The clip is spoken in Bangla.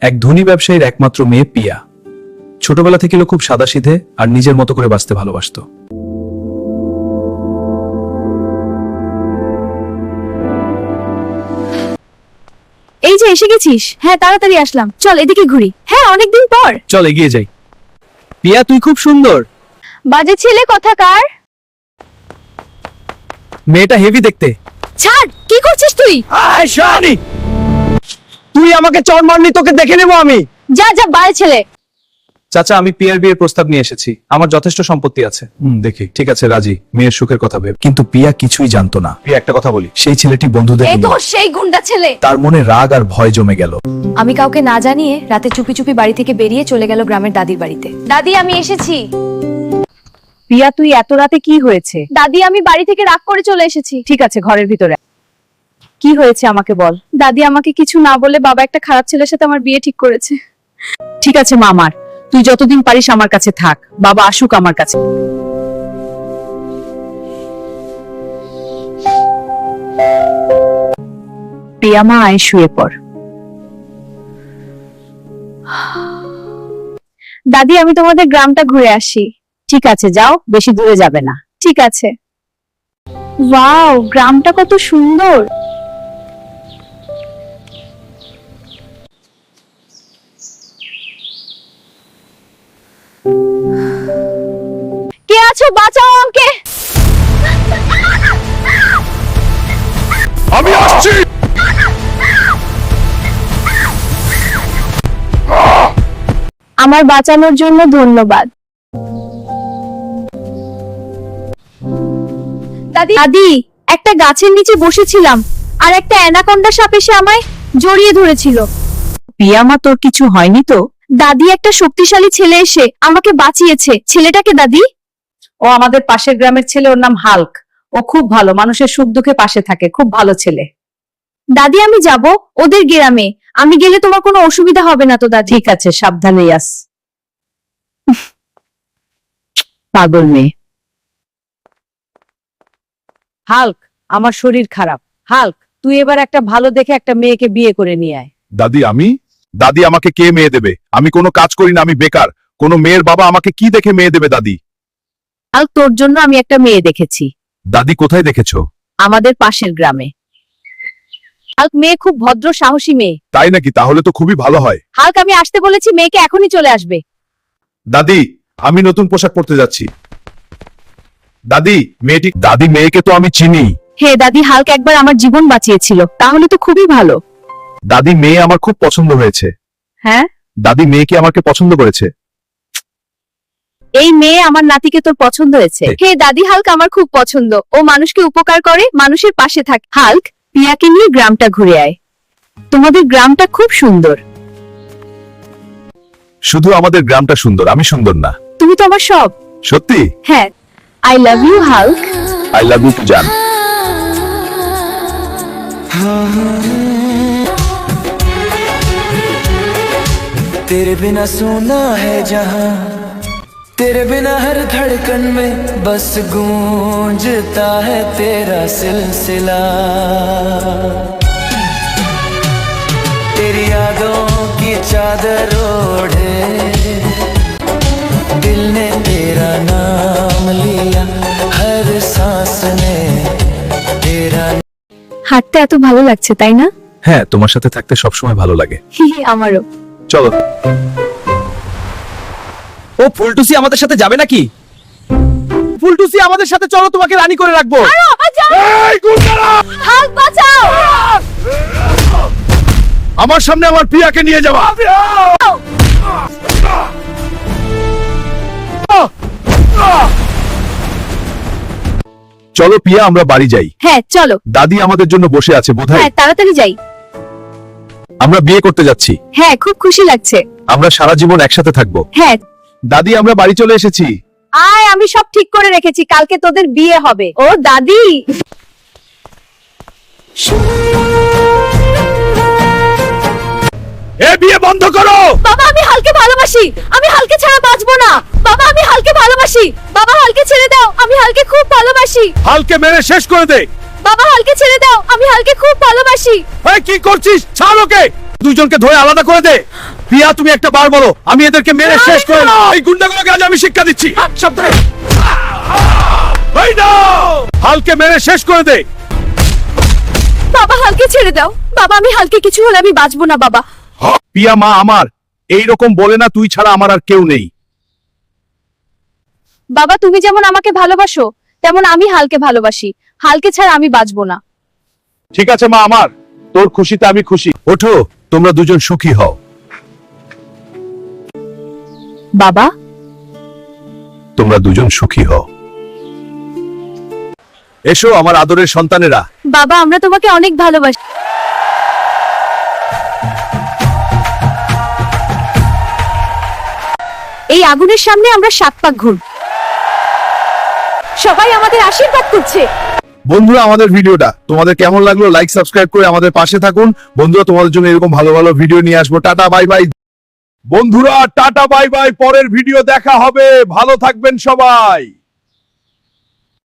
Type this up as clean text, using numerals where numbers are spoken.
এক ধনী ব্যবসায়ীর একমাত্র মেয়ে পিয়া। ছোটবেলা থেকে খুব সাদাসিধে আর নিজের মতো করে বাঁচতে ভালোবাসতো। এই যে এসে গেছিস। হ্যাঁ তাড়াতাড়ি আসলাম, চল এদিকে ঘুরি। হ্যাঁ অনেকদিন পর। চল এগিয়ে যাই। পিয়া তুই খুব সুন্দর। বাজে ছেলে কথাকার। মেয়েটা হেভি দেখতে। ছাড়, কি করছিস তুই? আয় শানি, তুই আমাকে চড় মারলি, তোকে দেখে নেবো আমি। যা যা বাজে ছেলে। চাচা আমি পিয়ার বিয়ের প্রস্তাব নিয়ে এসেছি। আমার যথেষ্ট সম্পত্তি আছে। দেখি ঠিক আছে রাজি, মেয়ের সুখের কথা ভেব। কিন্তু পিয়া কিছুই জানতো না। পিয়া একটা কথা বলি, সেই ছেলেটি বন্ধুদের এই তো নিয়ে সেই গুন্ডা ছেলে। তার মনে রাগ আর ভয় জমে গেল। আমি কাউকে না জানিয়ে রাতে চুপি চুপি বাড়ি থেকে বেরিয়ে চলে গেল গ্রামের দাদির বাড়িতে। দাদি আমি এসেছি। পিয়া তুই এত রাতে কি হয়েছে? দাদি আমি বাড়ি থেকে রাগ করে চলে এসেছি। ঠিক আছে ঘরের ভিতরে কি হয়েছে আমাকে বল। দাদি আমাকে কিছু না বলে বাবা একটা খারাপ ছেলের সাথে আমার বিয়ে ঠিক করেছে। ঠিক আছে মামার, তুই যতদিন পারিস আমার কাছে থাক, বাবা আসুক আমার কাছে। পিয়া মা আয় শুয়ে পড়। দাদি আমি তোমাদের গ্রামটা ঘুরে আসি। ঠিক আছে যাও, বেশি দূরে যাবে না। ঠিক আছে। ওয়াও, গ্রামটা কত সুন্দর। কে আছো, বাঁচাও আমাকে। আমি আসছি। আমার বাঁচানোর জন্য ধন্যবাদ। দাদি দাদি একটা গাছের নিচে বসেছিলাম আর একটা অ্যানাকোন্ডা সাপ এসে আমায় জড়িয়ে ধরেছিল। পিয়া মা তোর কিছু হয়নি তো? দাদি একটা শক্তিশালী ছেলে এসে আমাকে বাঁচিয়েছে। ছেলেটাকে দাদি? ও আমাদের পাশের গ্রামের ছেলে, ওর নাম হাল্ক। ও খুব ভালো, মানুষের সুখ দুঃখে পাশে থাকে, খুব ভালো ছেলে। দাদি আমি যাব ওদের গ্রামে। আমি গেলে তোমার কোনো অসুবিধা হবে না তো দাদি? ঠিক আছে সাবধানে যাস। পাগল মেয়ে। হাল্ক আমার শরীর খারাপ। হাল্ক তুই এবার একটা ভালো দেখে একটা মেয়েকে বিয়ে করে নিয়ে আয়। দাদি আমাকে কে মেয়ে দেবে? আমি কোনো কাজ করি না, আমি বেকার। কোনো মেয়ের বাবা আমাকে কি দেখে মেয়ে দেবে দাদি? হাল্ক তোর জন্য আমি একটা মেয়ে দেখেছি। দাদি কোথায় দেখেছো? আমাদের পাশের গ্রামে। হাল্ক মেয়ে খুব ভদ্র সাহসী মেয়ে। তাই নাকি? তাহলে তো খুবই ভালো হয়। হাল্ক আমি আসতে বলেছি, মেয়েকে এখনই চলে আসবে। দাদি আমি নতুন পোশাক পরতে যাচ্ছি। দাদি মেয়েকে তো আমি চিনি। হে দাদি, হাল্ক একবার আমার জীবন বাঁচিয়েছিল, তাহলে তো খুবই ভালো। দাদি মেয়ে আমার খুব পছন্দ হয়েছে। হ্যাঁ দাদি মেয়েকে আমাকে পছন্দ করেছে। এই মেয়ে আমার নাতিকে তোর পছন্দ হয়েছে। হে দাদি, হাল্ক আমার খুব পছন্দ। ও মানুষকে উপকার করে, মানুষের পাশে থাকে। হাল্ক পিয়াকে নিয়ে গ্রামটা ঘুরে আয়। তোমাদের গ্রামটা খুব সুন্দর। শুধু আমাদের গ্রামটা সুন্দর, আমি সুন্দর না। তুমি তো আমার সব। সত্যি? হ্যাঁ, I love you Hulk. I love you too জান। तेरे बिना सोना है जहां, तेरे बिना हर धड़कन में बस गूंजता है तेरा सिलसिला। तेरी यादों की चादर ओढ़े दिल ने तेरा नाम लिया, हर सांस ने तेरा। হাঁটতে এত ভালো লাগছে তাই না? হ্যাঁ, তোমার সাথে থাকতে সবসময় ভালো লাগে। আমারও। চলো। ও ফুলটুসি আমাদের সাথে যাবে নাকি? ফুলটুসি আমাদের সাথে চলো, তোমাকে রানী করে রাখবো। এই গুন্ডারা! হাল্ক বাঁচাও। আমার সামনে আমার পিয়াকে নিয়ে যাওয়া। চলো পিয়া আমরা বাড়ি যাই। হ্যাঁ চলো। দাদি আমাদের জন্য বসে আছে বোধহয়। হ্যাঁ তাড়াতাড়ি যাই। আমরা বিয়ে করতে যাচ্ছি। হ্যাঁ খুব খুশি লাগছে। আমরা সারা জীবন একসাথে থাকবো। হ্যাঁ দাদি আমরা বাড়ি চলে এসেছি। আয়, আমি সব ঠিক করে রেখেছি, কালকে তোদের বিয়ে হবে। ও দাদি। এ বিয়ে বন্ধ করো। বাবা আমি হালকে ভালোবাসি। আমি হালকে ছাড়া বাঁচবো না। বাবা আমি হালকে ভালোবাসি। বাবা হালকে ছেড়ে দাও, আমি হালকে খুব ভালোবাসি। হালকে মেরে শেষ করে দে। বাবা হালকে ছেড়ে দাও, আমি হালকে খুব ভালোবাসি। এই কি করছিস? ছাড় ওকে। দুইজনকে ধরে আলাদা করে দে। প্রিয়া তুমি একটা বার বলো, আমি এদেরকে মেরে শেষ করে দেব। এই গুন্ডাগুলোকে আজ আমি শিক্ষা দিচ্ছি। সাবধানে। এই নাও, হালকে মেরে শেষ করে দে। বাবা হালকে ছেড়ে দাও। বাবা আমি হালকে কিছু হলে আমি বাঁচবো না বাবা। পিয়া মা আমার, এইরকম বলে না, তুই ছাড়া আমার আর কেউ নেই। বাবা তুমি যেমন আমাকে ভালোবাসো তেমন আমি হালকে ভালোবাসি। হালকে ছাড়া আমি বাঁচবো না। ঠিক আছে মা আমার, তোর খুশিতে আমি খুশি। ওঠো, তোমরা দুজন সুখী হও। বাবা তোমরা দুজন সুখী হও। এসো আমার আদরের সন্তানেরা। বাবা আমরা তোমাকে অনেক ভালোবাসি। এই আগুনের সামনে আমরা 7 পাক ঘুর। সবাই আমাদের আশীর্বাদ করছে। বন্ধুরা, আমাদের ভিডিওটা তোমাদের কেমন লাগলো লাইক সাবস্ক্রাইব করে আমাদের পাশে থাকুন। বন্ধুরা, তোমাদের জন্য এরকম ভালো ভালো ভিডিও নিয়ে আসবো। Tata bye bye. বন্ধুরা টাটা বাই বাই, পরের ভিডিও দেখা হবে। ভালো থাকবেন সবাই।